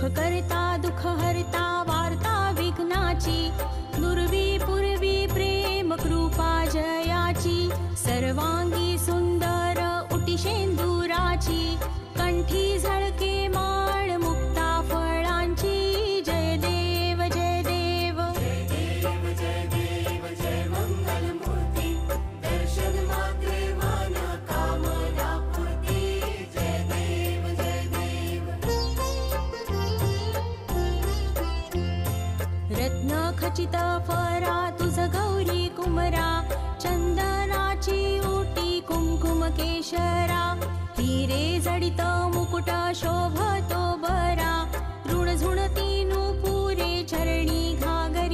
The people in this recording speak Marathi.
करता दुःख हरता वार्ता विघ्नाची, दुर्वी पूर्वी प्रेम कृपा जयाची, सर्वांगी सुंदर उटी शेंदुराची, कंठी झळके माळ मुक्ता फळांची, जय देव जय देव जय देव जय देव जय मंगल मूर्ती, दर्शन मात्रे मन कामना पूर्ती, जय देव जय देव। रत्न खचित फरा तुझ गौरी कुमरा, चंदनाची ओटी कुंकुम केशरा, हिरे जडित मुकुट शोभतो बरा, ऋण झुणती नुपुरे चरणी घागरी,